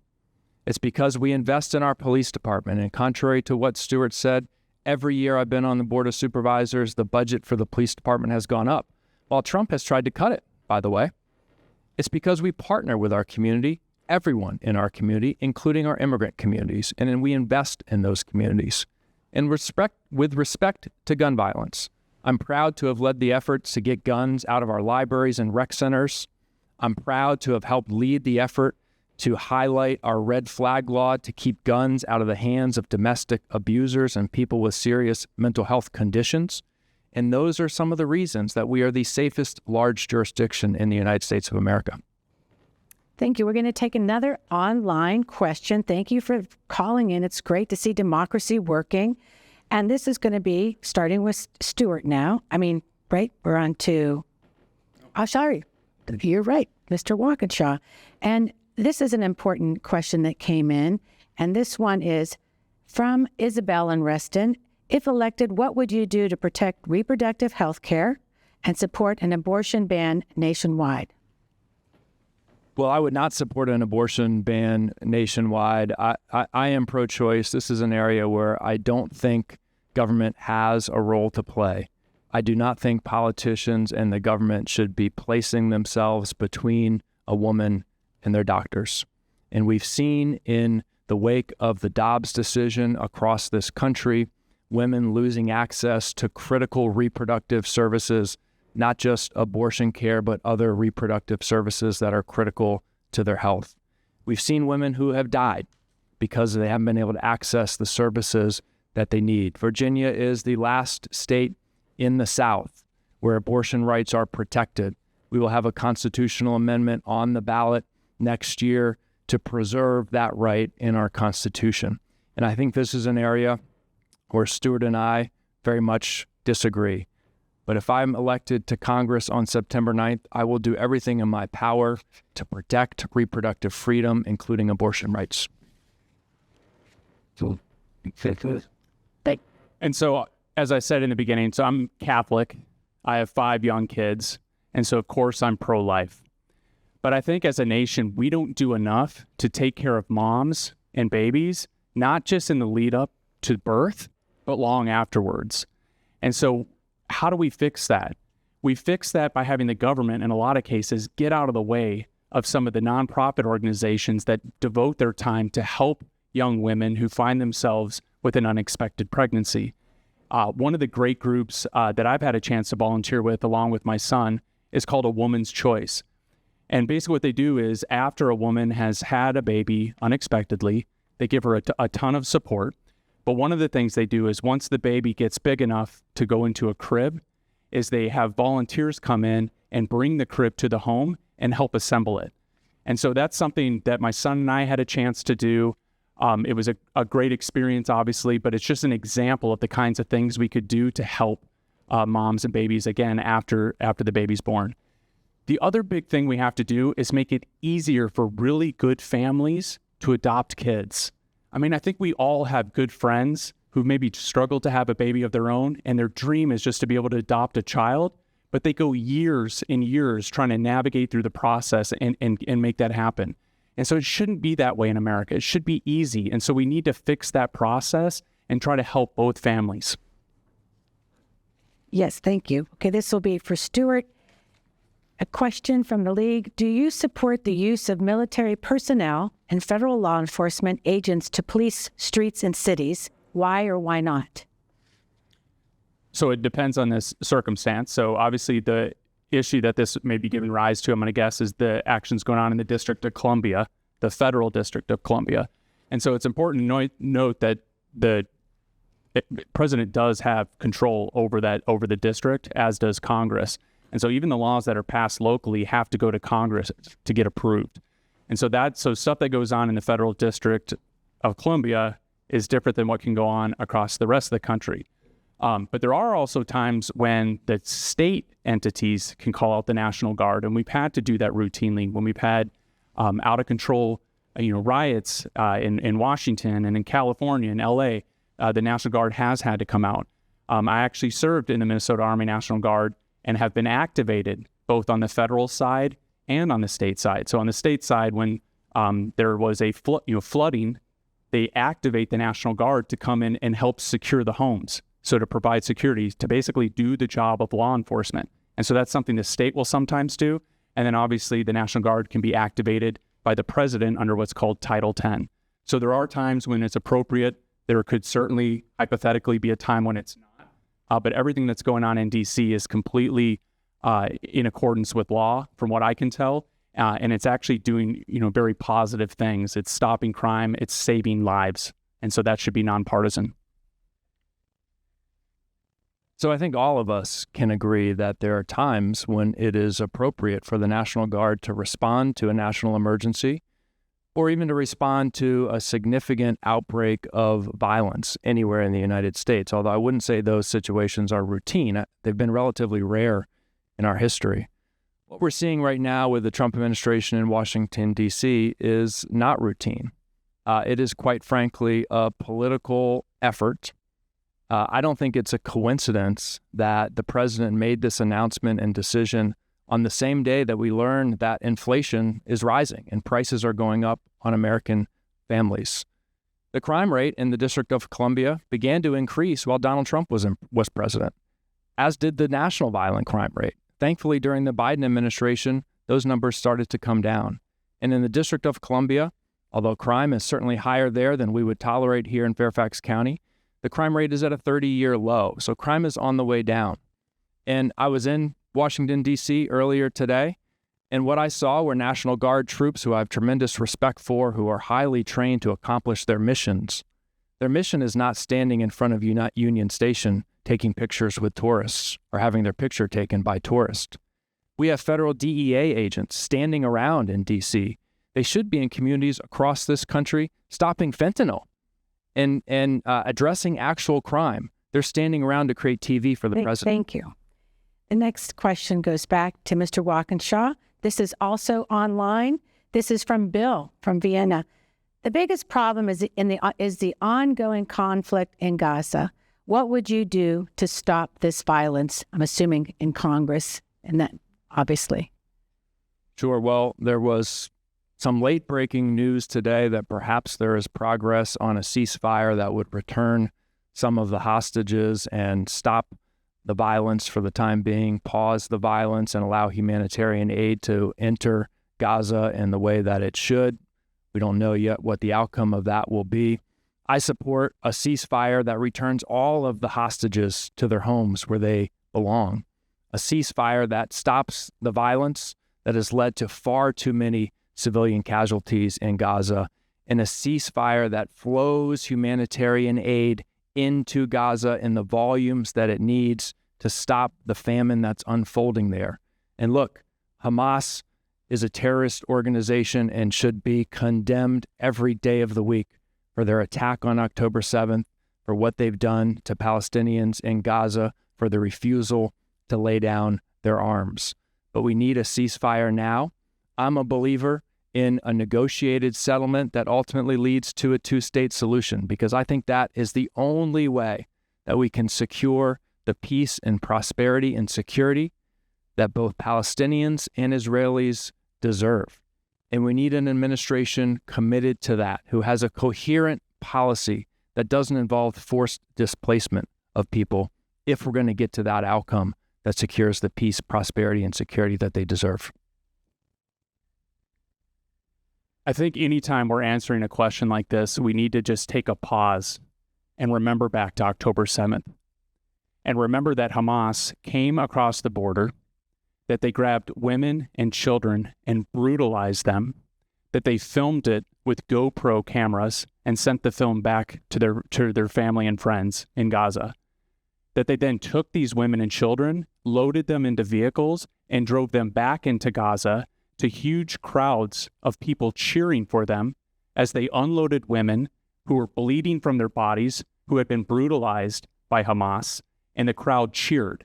It's because we invest in our police department, and contrary to what Stuart said, every year I've been on the Board of Supervisors, the budget for the police department has gone up, while Trump has tried to cut it, by the way. It's because we partner with our community, everyone in our community, including our immigrant communities, and then we invest in those communities. And with respect to gun violence, I'm proud to have led the efforts to get guns out of our libraries and rec centers. I'm proud to have helped lead the effort to highlight our red flag law to keep guns out of the hands of domestic abusers and people with serious mental health conditions. And those are some of the reasons that we are the safest large jurisdiction in the United States of America.
Thank you. We're going to take another online question. Thank you for calling in. It's great to see democracy working. And this is going to be starting with Stuart now. Right? We're on to, sorry, you're right, Mr. Walkinshaw. And this is an important question that came in. And this one is from Isabel in Reston. If elected, what would you do to protect reproductive health care and support an abortion ban nationwide?
Well, I would not support an abortion ban nationwide. I am pro-choice. This is an area where I don't think government has a role to play. I do not think politicians and the government should be placing themselves between a woman and their doctors. And we've seen in the wake of the Dobbs decision across this country, women losing access to critical reproductive services, not just abortion care, but other reproductive services that are critical to their health. We've seen women who have died because they haven't been able to access the services that they need. Virginia is the last state in the South where abortion rights are protected. We will have a constitutional amendment on the ballot next year to preserve that right in our Constitution. And I think this is an area where Stuart and I very much disagree. But if I'm elected to Congress on September 9th, I will do everything in my power to protect reproductive freedom, including abortion rights.
And so, as I said in the beginning, so I'm Catholic. I have 5 young kids. And so, of course, I'm pro-life. But I think as a nation, we don't do enough to take care of moms and babies, not just in the lead up to birth, but long afterwards. And so how do we fix that? We fix that by having the government, in a lot of cases, get out of the way of some of the nonprofit organizations that devote their time to help young women who find themselves with an unexpected pregnancy. One of the great groups that I've had a chance to volunteer with, along with my son, is called A Woman's Choice. And basically what they do is after a woman has had a baby unexpectedly, they give her a ton of support. But one of the things they do is once the baby gets big enough to go into a crib, is they have volunteers come in and bring the crib to the home and help assemble it. And so that's something that my son and I had a chance to do. It was a great experience, obviously, but it's just an example of the kinds of things we could do to help moms and babies, again, after the baby's born. The other big thing we have to do is make it easier for really good families to adopt kids. I mean, I think we all have good friends who maybe struggle to have a baby of their own, and their dream is just to be able to adopt a child, but they go years and years trying to navigate through the process and make that happen. And so it shouldn't be that way in America. It should be easy. And so we need to fix that process and try to help both families.
Yes, thank you. Okay, this will be for Stuart. A question from the League. Do you support the use of military personnel and federal law enforcement agents to police streets and cities? Why or why not?
So it depends on this circumstance. So obviously the issue that this may be giving rise to, I'm going to guess, is the actions going on in the District of Columbia, the federal District of Columbia. And so it's important to note that the president does have control over the district, as does Congress. And so even the laws that are passed locally have to go to Congress to get approved. And so stuff that goes on in the federal District of Columbia is different than what can go on across the rest of the country. But there are also times when the state entities can call out the National Guard, and we've had to do that routinely when we've had out of control, riots in Washington and in California and LA. The National Guard has had to come out. I actually served in the Minnesota Army National Guard and have been activated both on the federal side and on the state side. So on the state side, when there was a flooding, they activate the National Guard to come in and help secure the homes. So to provide security, to basically do the job of law enforcement. And so that's something the state will sometimes do. And then obviously the National Guard can be activated by the president under what's called Title 10. So there are times when it's appropriate. There could certainly hypothetically be a time when it's not. But everything that's going on in DC is completely in accordance with law, from what I can tell. And it's actually doing, very positive things. It's stopping crime. It's saving lives. And so that should be nonpartisan.
So I think all of us can agree that there are times when it is appropriate for the National Guard to respond to a national emergency, or even to respond to a significant outbreak of violence anywhere in the United States. Although I wouldn't say those situations are routine. They've been relatively rare in our history. What we're seeing right now with the Trump administration in Washington, D.C. is not routine. It is, quite frankly, a political effort. I don't think it's a coincidence that the president made this announcement and decision on the same day that we learned that inflation is rising and prices are going up on American families. The crime rate in the District of Columbia began to increase while Donald Trump was president, as did the national violent crime rate. Thankfully, during the Biden administration, those numbers started to come down. And in the District of Columbia, although crime is certainly higher there than we would tolerate here in Fairfax County, the crime rate is at a 30-year low. So crime is on the way down. And I was in Washington, D.C. earlier today, and what I saw were National Guard troops who I have tremendous respect for, who are highly trained to accomplish their missions. Their mission is not standing in front of Union Station taking pictures with tourists or having their picture taken by tourists. We have federal DEA agents standing around in D.C. They should be in communities across this country stopping fentanyl and addressing actual crime. They're standing around to create TV for the president.
Thank you. The next question goes back to Mr. Walkinshaw. This is also online. This is from Bill from Vienna. The biggest problem is the ongoing conflict in Gaza. What would you do to stop this violence? I'm assuming in Congress, and that obviously.
Sure. Well, there was some late breaking news today that perhaps there is progress on a ceasefire that would return some of the hostages and stop the violence for the time being, pause the violence, and allow humanitarian aid to enter Gaza in the way that it should. We don't know yet what the outcome of that will be. I support a ceasefire that returns all of the hostages to their homes where they belong. A ceasefire that stops the violence that has led to far too many civilian casualties in Gaza, and a ceasefire that flows humanitarian aid into Gaza in the volumes that it needs to stop the famine that's unfolding there. And look, Hamas is a terrorist organization and should be condemned every day of the week for their attack on October 7th, for what they've done to Palestinians in Gaza, for the refusal to lay down their arms. But we need a ceasefire now. I'm a believer in a negotiated settlement that ultimately leads to a two-state solution, because I think that is the only way that we can secure the peace and prosperity and security that both Palestinians and Israelis deserve. And we need an administration committed to that, who has a coherent policy that doesn't involve forced displacement of people if we're going to get to that outcome that secures the peace, prosperity, and security that they deserve.
I think anytime we're answering a question like this, we need to just take a pause and remember back to October 7th. And remember that Hamas came across the border, that they grabbed women and children and brutalized them, that they filmed it with GoPro cameras and sent the film back to their family and friends in Gaza, that they then took these women and children, loaded them into vehicles, and drove them back into Gaza to huge crowds of people cheering for them as they unloaded women who were bleeding from their bodies, who had been brutalized by Hamas, and the crowd cheered.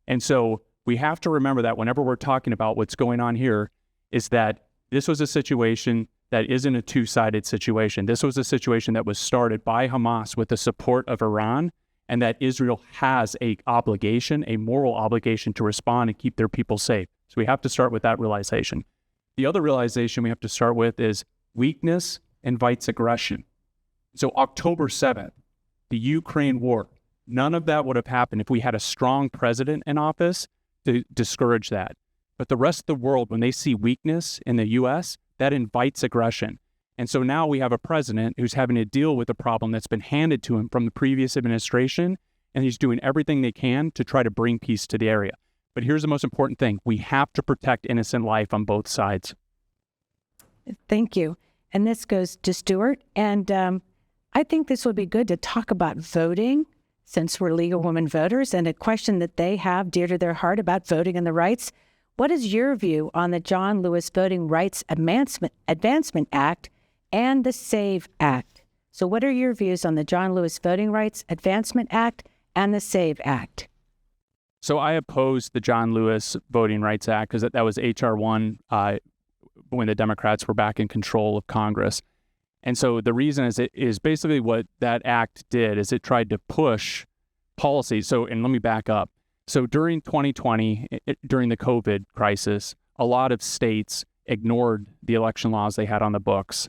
And so we have to remember that whenever we're talking about what's going on here, is that this was a situation that isn't a two-sided situation. This was a situation that was started by Hamas with the support of Iran, and that Israel has a moral obligation to respond and keep their people safe. So we have to start with that realization. The other realization we have to start with is weakness invites aggression. So October 7th, the Ukraine war, none of that would have happened if we had a strong president in office to discourage that. But the rest of the world, when they see weakness in the U.S., that invites aggression. And so now we have a president who's having to deal with a problem that's been handed to him from the previous administration, and he's doing everything they can to try to bring peace to the area. But here's the most important thing. We have to protect innocent life on both sides.
Thank you. And this goes to Stuart. And I think this would be good to talk about voting, since we're League of Women Voters, and a question that they have dear to their heart about voting and the rights. What is your view on the John Lewis Voting Rights Advancement Act and the SAVE Act? So what are your views on the John Lewis Voting Rights Advancement Act and the SAVE Act?
So I opposed the John Lewis Voting Rights Act because that was H.R. 1 when the Democrats were back in control of Congress. And so the reason is basically what that act did is it tried to push policy. So, and let me back up. So during 2020, during the COVID crisis, a lot of states ignored the election laws they had on the books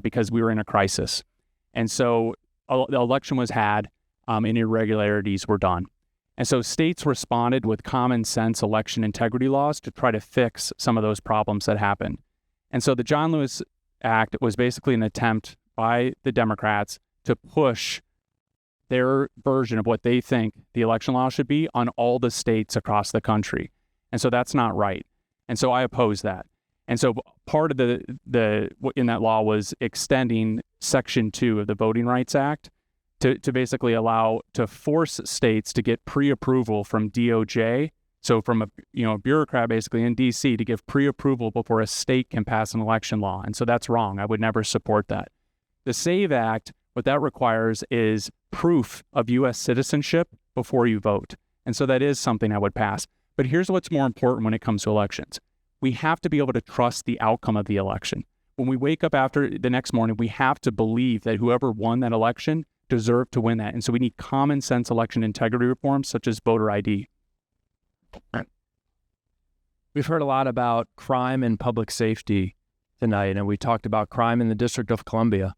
because we were in a crisis. And so the election was had and irregularities were done. And so states responded with common sense election integrity laws to try to fix some of those problems that happened. And so the John Lewis Act was basically an attempt by the Democrats to push their version of what they think the election law should be on all the states across the country. And so that's not right. And so I oppose that. And so part of the in that law was extending Section 2 of the Voting Rights Act to basically to force states to get pre-approval from DOJ, so from a bureaucrat basically in DC to give pre-approval before a state can pass an election law. And so that's wrong. I would never support that. The SAVE Act, what that requires is proof of U.S. citizenship before you vote. And so that is something I would pass. But here's what's more important when it comes to elections. We have to be able to trust the outcome of the election. When we wake up after the next morning, we have to believe that whoever won that election deserve to win that. And so we need common sense election integrity reforms such as voter ID.
We've heard a lot about crime and public safety tonight, and we talked about crime in the District of Columbia.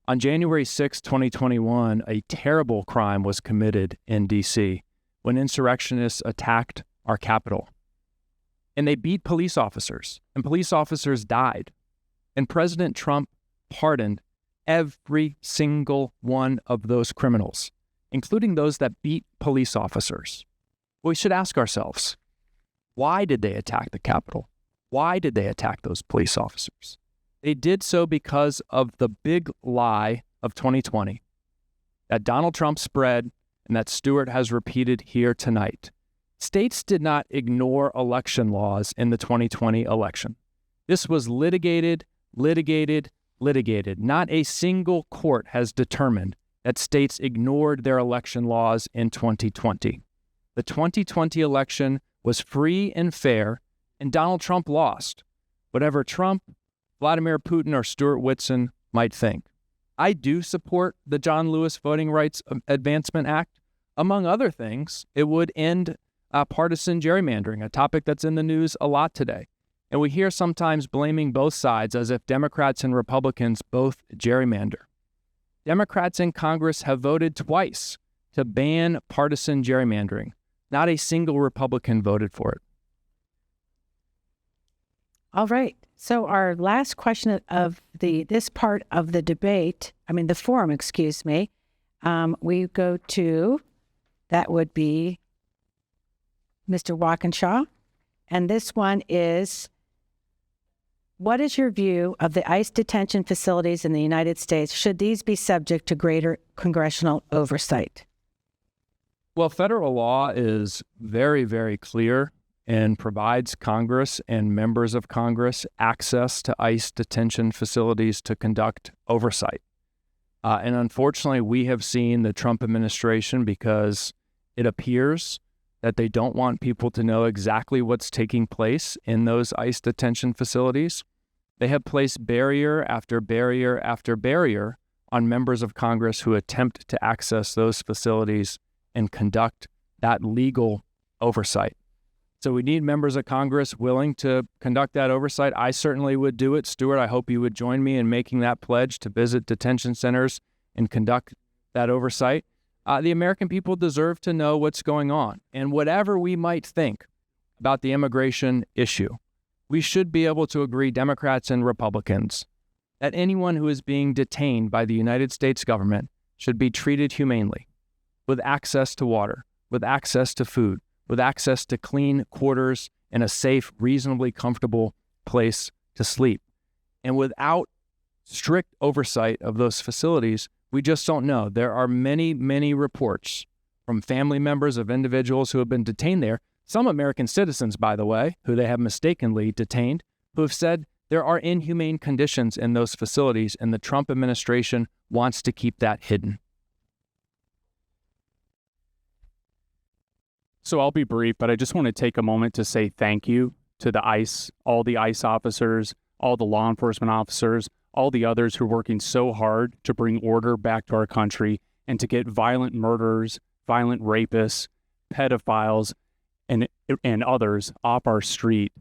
On January 6, 2021, a terrible crime was committed in D.C. when insurrectionists attacked our Capitol. And they beat police officers, and police officers died. And President Trump pardoned every single one of those criminals, including those that beat police officers. We should ask ourselves, why did they attack the Capitol? Why did they attack those police officers? They did so because of the big lie of 2020 that Donald Trump spread and that Stuart has repeated here tonight. States did not ignore election laws in the 2020 election. This was litigated. Not a single court has determined that states ignored their election laws in 2020. The 2020 election was free and fair, and Donald Trump lost, whatever Trump, Vladimir Putin, or Stuart Whitson might think. I do support the John Lewis Voting Rights Advancement Act. Among other things, it would end partisan gerrymandering, a topic that's in the news a lot today. And we hear sometimes blaming both sides as if Democrats and Republicans both gerrymander. Democrats in Congress have voted twice to ban partisan gerrymandering. Not a single Republican voted for it.
All right. So our last question of this part of the debate, the forum, we go to, that would be Mr. Walkinshaw. And this one is, what is your view of the ICE detention facilities in the United States? Should these be subject to greater congressional oversight?
Well, federal law is very, very clear and provides Congress and members of Congress access to ICE detention facilities to conduct oversight. And unfortunately, we have seen the Trump administration, because it appears that they don't want people to know exactly what's taking place in those ICE detention facilities. They have placed barrier after barrier after barrier on members of Congress who attempt to access those facilities and conduct that legal oversight. So we need members of Congress willing to conduct that oversight. I certainly would do it. Stuart, I hope you would join me in making that pledge to visit detention centers and conduct that oversight. The American people deserve to know what's going on. And whatever we might think about the immigration issue, we should be able to agree, Democrats and Republicans, that anyone who is being detained by the United States government should be treated humanely, with access to water, with access to food, with access to clean quarters and a safe, reasonably comfortable place to sleep. And without strict oversight of those facilities, we just don't know. There are many, many reports from family members of individuals who have been detained there, some American citizens, by the way, who they have mistakenly detained, who have said there are inhumane conditions in those facilities, and the Trump administration wants to keep that hidden.
So I'll be brief, but I just want to take a moment to say thank you to the ICE, all the ICE officers, all the law enforcement officers, all the others who are working so hard to bring order back to our country and to get violent murderers, violent rapists, pedophiles, and others off our street.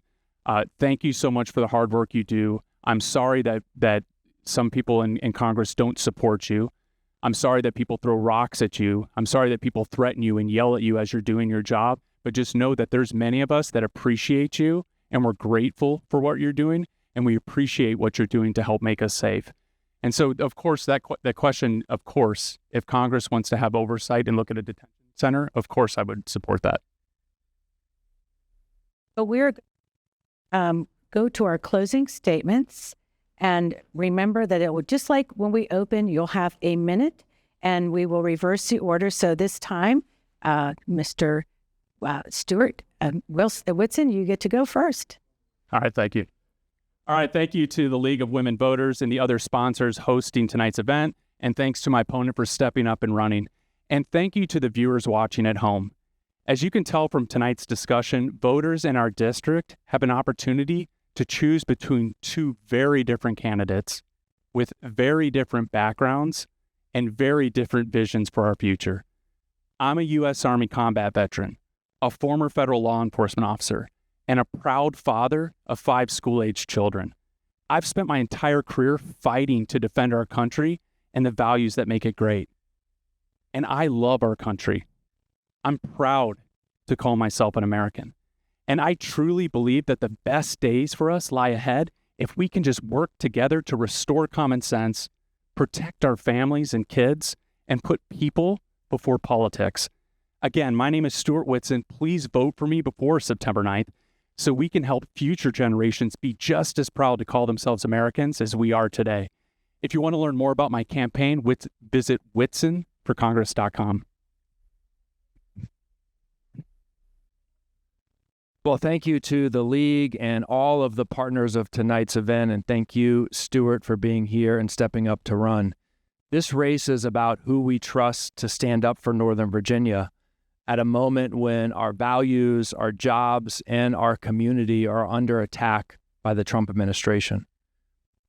Thank you so much for the hard work you do. I'm sorry that some people in Congress don't support you. I'm sorry that people throw rocks at you. I'm sorry that people threaten you and yell at you as you're doing your job. But just know that there's many of us that appreciate you, and we're grateful for what you're doing, and we appreciate what you're doing to help make us safe. And so, of course, that question, of course, if Congress wants to have oversight and look at a detention center, of course I would support that.
But we're go to our closing statements. And remember that it will, just like when we open, you'll have a minute and we will reverse the order. So this time, Mr. Stuart Whitson, you get to go first.
All right, thank you. All right, thank you to the League of Women Voters and the other sponsors hosting tonight's event. And thanks to my opponent for stepping up and running. And thank you to the viewers watching at home. As you can tell from tonight's discussion, voters in our district have an opportunity to choose between two very different candidates with very different backgrounds and very different visions for our future. I'm a U.S. Army combat veteran, a former federal law enforcement officer, and a proud father of 5 school-aged children. I've spent my entire career fighting to defend our country and the values that make it great. And I love our country. I'm proud to call myself an American. And I truly believe that the best days for us lie ahead if we can just work together to restore common sense, protect our families and kids, and put people before politics. Again, my name is Stuart Whitson. Please vote for me before September 9th so we can help future generations be just as proud to call themselves Americans as we are today. If you want to learn more about my campaign, visit whitsonforcongress.com.
Well, thank you to the League and all of the partners of tonight's event, and thank you, Stuart, for being here and stepping up to run. This race is about who we trust to stand up for Northern Virginia at a moment when our values, our jobs, and our community are under attack by the Trump administration.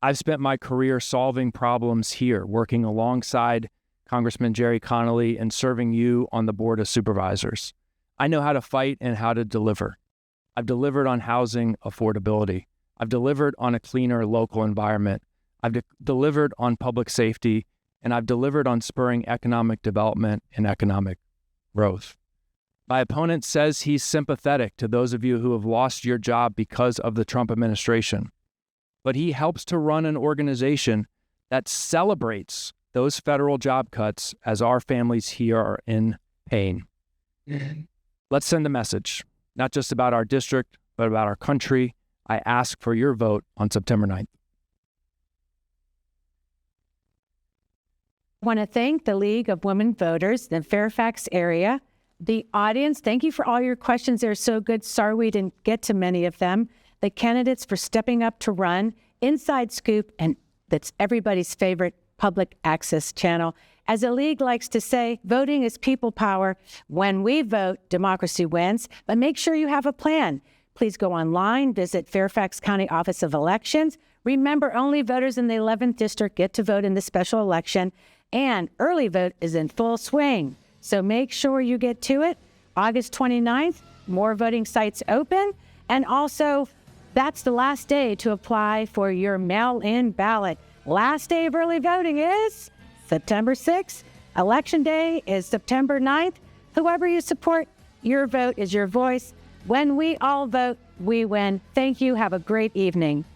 I've spent my career solving problems here, working alongside Congressman Jerry Connolly and serving you on the Board of Supervisors. I know how to fight and how to deliver. I've delivered on housing affordability. I've delivered on a cleaner local environment. I've delivered on public safety, and I've delivered on spurring economic development and economic growth. My opponent says he's sympathetic to those of you who have lost your job because of the Trump administration, but he helps to run an organization that celebrates those federal job cuts as our families here are in pain. Let's send a message, not just about our district, but about our country. I ask for your vote on September 9th.
I want to thank the League of Women Voters in the Fairfax area. The audience, thank you for all your questions. They're so good. Sorry we didn't get to many of them. The candidates for stepping up to run. Inside Scoop, and that's everybody's favorite public access channel. As the League likes to say, voting is people power. When we vote, democracy wins. But make sure you have a plan. Please go online, visit Fairfax County Office of Elections. Remember, only voters in the 11th District get to vote in the special election, and early vote is in full swing. So make sure you get to it. August 29th, more voting sites open. And also, that's the last day to apply for your mail-in ballot. Last day of early voting is September 6th. Election day is September 9th. Whoever you support, your vote is your voice. When we all vote, we win. Thank you. Have a great evening.